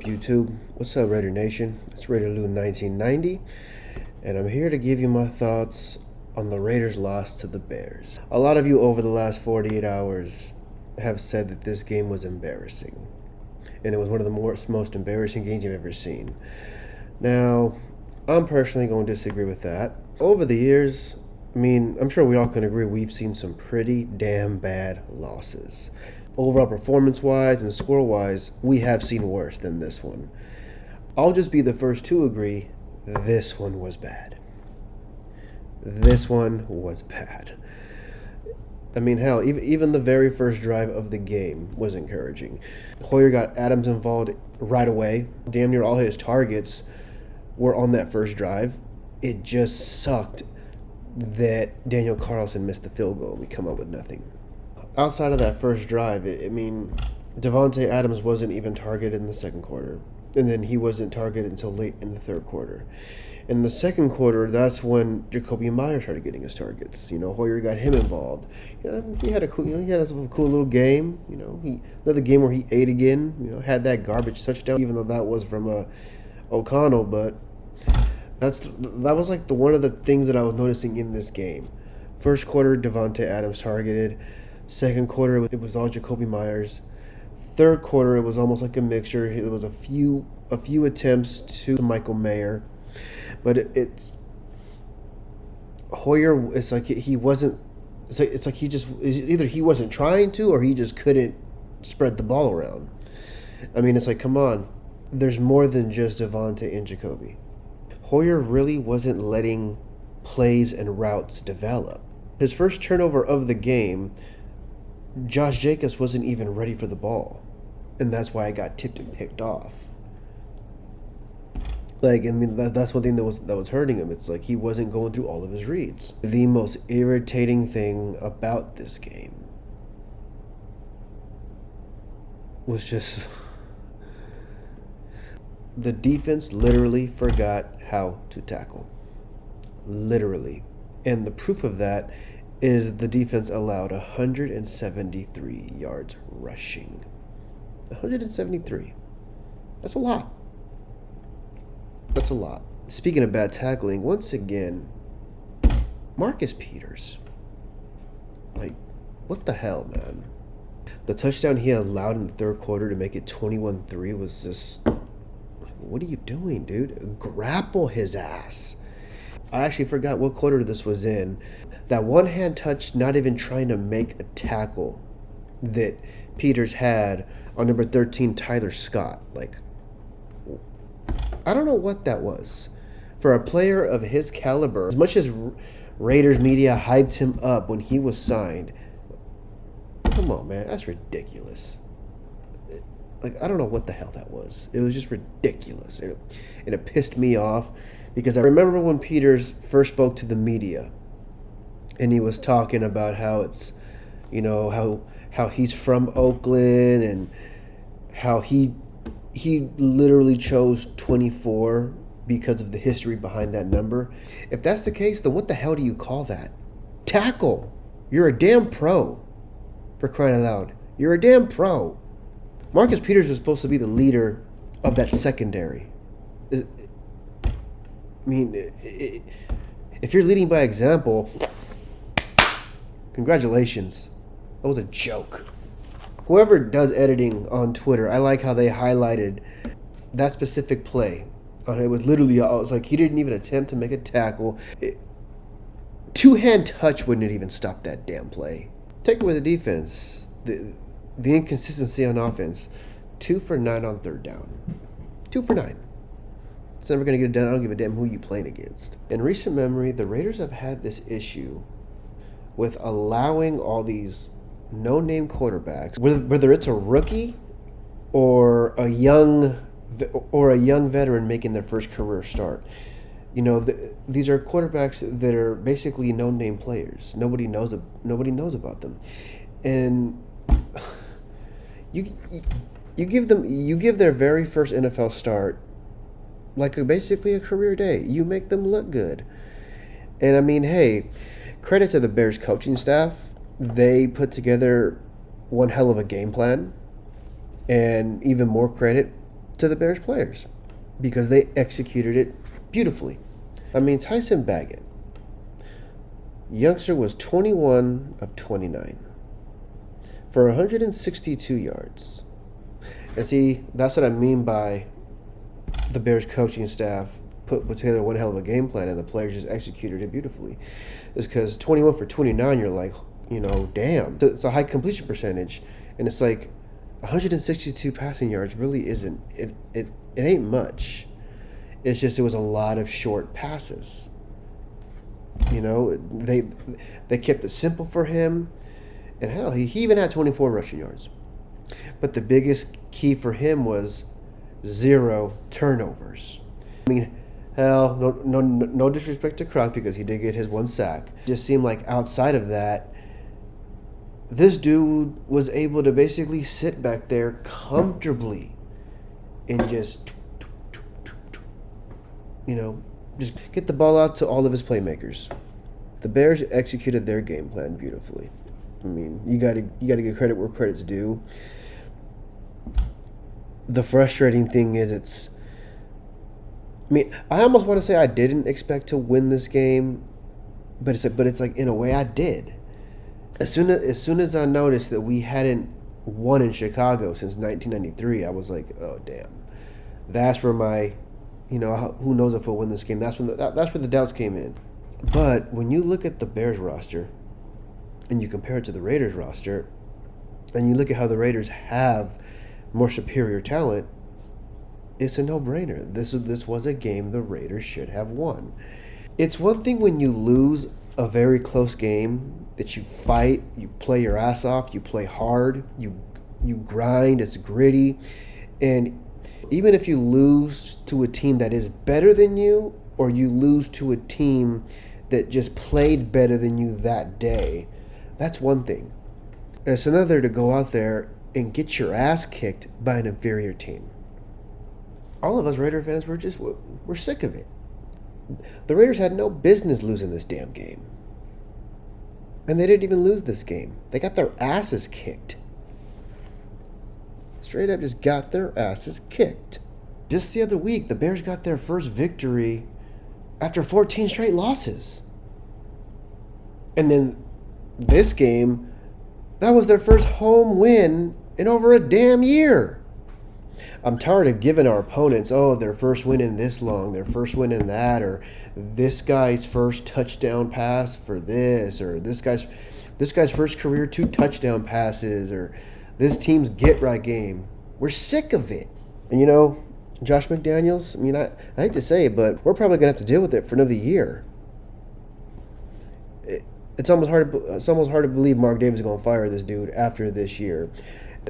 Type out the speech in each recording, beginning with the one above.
YouTube? What's up, Raider Nation? It's Raider Lou 1990, and I'm here to give you my thoughts on the Raiders' loss to the Bears. A lot of you over the last 48 hours have said that this game was embarrassing, and it was one of the most embarrassing games you've ever seen. Now, I'm personally going to disagree with that. Over the years, I'm sure we all can agree we've seen some pretty damn bad losses. Overall performance-wise and score-wise, we have seen worse than this one. I'll just be the first to agree, this one was bad. This one was bad. Hell, even the very first drive of the game was encouraging. Hoyer got Adams involved right away. Damn near all his targets were on that first drive. It just sucked that Daniel Carlson missed the field goal. We come up with nothing. Outside of that first drive, Davante Adams wasn't even targeted in the second quarter. And then he wasn't targeted until late in the third quarter. In the second quarter, that's when Jakobi Meyers started getting his targets. Hoyer got him involved. He had a cool little game. Another game where he ate again. Had that garbage touchdown, even though that was from O'Connell. But that was like one of the things that I was noticing in this game. First quarter, Davante Adams targeted. Second quarter, it was all Jakobi Meyers. Third quarter, it was almost like a mixture. There was a few attempts to Michael Mayer, but it's Hoyer. It's like he wasn't. It's like either he wasn't trying to, or he just couldn't spread the ball around. It's like, come on, there's more than just Davante and Jakobi. Hoyer really wasn't letting plays and routes develop. His first turnover of the game, Josh Jacobs wasn't even ready for the ball, and that's why it got tipped and picked off. That's one thing that was hurting him. It's like he wasn't going through all of his reads. The most irritating thing about this game was just the defense literally forgot how to tackle. Literally. And the proof of that is the defense allowed 173 yards rushing. 173. That's a lot. That's a lot. Speaking of bad tackling, once again, Marcus Peters. What the hell, man? The touchdown he allowed in the third quarter to make it 21-3 was just... what are you doing, dude? Grapple his ass. I actually forgot what quarter this was in. That one-hand touch, not even trying to make a tackle that Peters had on number 13, Tyler Scott. I don't know what that was. For a player of his caliber, as much as Raiders media hyped him up when he was signed, come on, man, that's ridiculous. I don't know what the hell that was. It was just ridiculous. And it pissed me off because I remember when Peters first spoke to the media and he was talking about how it's, how he's from Oakland and how he literally chose 24 because of the history behind that number. If that's the case, then what the hell do you call that? Tackle. You're a damn pro. For crying out loud. You're a damn pro. Marcus Peters was supposed to be the leader of that secondary. If you're leading by example, congratulations. That was a joke. Whoever does editing on Twitter, I like how they highlighted that specific play. It was literally, I was like, he didn't even attempt to make a tackle. Two-hand touch wouldn't even stop that damn play. Take away the defense. The inconsistency on offense. 2 for 9 on third down. 2 for 9. It's never going to get it done. I don't give a damn who you playing against. In recent memory, the Raiders have had this issue with allowing all these no-name quarterbacks, whether it's a rookie or a young veteran making their first career start. These are quarterbacks that are basically no-name players. Nobody knows about them, and you give their very first NFL start basically a career day. You make them look good, and hey, credit to the Bears coaching staff. They put together one hell of a game plan, and even more credit to the Bears players because they executed it beautifully. I mean, Tyson Bagent, youngster was 21 of 29 for 162 yards. And see, that's what I mean by the Bears coaching staff put together one hell of a game plan and the players just executed it beautifully. It's because 21 for 29, you're like, damn. It's a high completion percentage. And it's like 162 passing yards really isn't, it ain't much. It's just it was a lot of short passes. They kept it simple for him. And hell, he even had 24 rushing yards. But the biggest key for him was 0 turnovers. I mean, hell, no disrespect to Kruk because he did get his 1 sack. It just seemed like outside of that, this dude was able to basically sit back there comfortably and just get the ball out to all of his playmakers. The Bears executed their game plan beautifully. I mean, you gotta give credit where credit's due. The frustrating thing is I almost want to say I didn't expect to win this game, but it's like in a way I did. As soon as I noticed that we hadn't won in Chicago since 1993, I was like, oh damn. That's where my, who knows if we'll win this game. That's where the doubts came in. But when you look at the Bears roster and you compare it to the Raiders roster, and you look at how the Raiders have more superior talent, it's a no-brainer. This was a game the Raiders should have won. It's one thing when you lose a very close game that you fight, you play your ass off, you play hard, you grind, it's gritty, and even if you lose to a team that is better than you, or you lose to a team that just played better than you that day, that's one thing. It's another to go out there and get your ass kicked by an inferior team. All of us Raider fans we're sick of it. The Raiders had no business losing this damn game. And they didn't even lose this game. They got their asses kicked. Straight up just got their asses kicked. Just the other week, the Bears got their first victory after 14 straight losses. And then this game, that was their first home win in over a damn year. I'm tired of giving our opponents, their first win in this long, their first win in that, or this guy's first touchdown pass for this, or this guy's first career 2 touchdown passes, or this team's get-right game. We're sick of it. And Josh McDaniels, I hate to say it, but we're probably going to have to deal with it for another year. It's almost hard to believe Mark Davis is going to fire this dude after this year.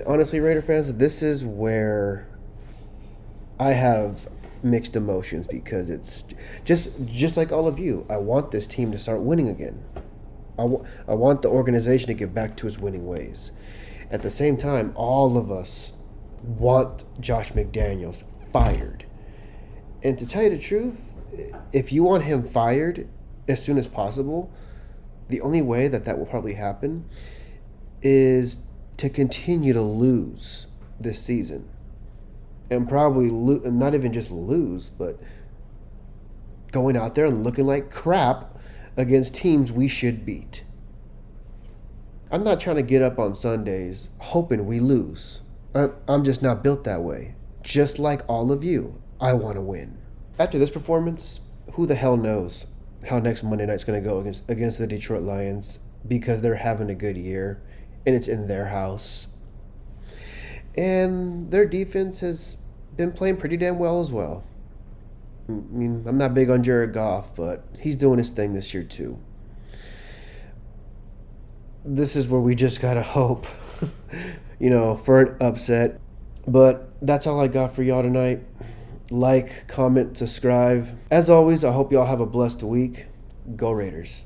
Honestly, Raider fans, this is where I have mixed emotions because it's just like all of you. I want this team to start winning again. I want the organization to get back to its winning ways. At the same time, all of us want Josh McDaniels fired. And to tell you the truth, if you want him fired as soon as possible, the only way that will probably happen is to continue to lose this season. And probably not even just lose, but going out there and looking like crap against teams we should beat. I'm not trying to get up on Sundays hoping we lose. I'm just not built that way. Just like all of you, I want to win. After this performance, who the hell knows how next Monday night's going to go against the Detroit Lions, because they're having a good year and it's in their house. And their defense has been playing pretty damn well as well. I'm not big on Jared Goff, but he's doing his thing this year too. This is where we just got to hope, for an upset. But that's all I got for y'all tonight. Like, comment, subscribe. As always, I hope y'all have a blessed week. Go Raiders.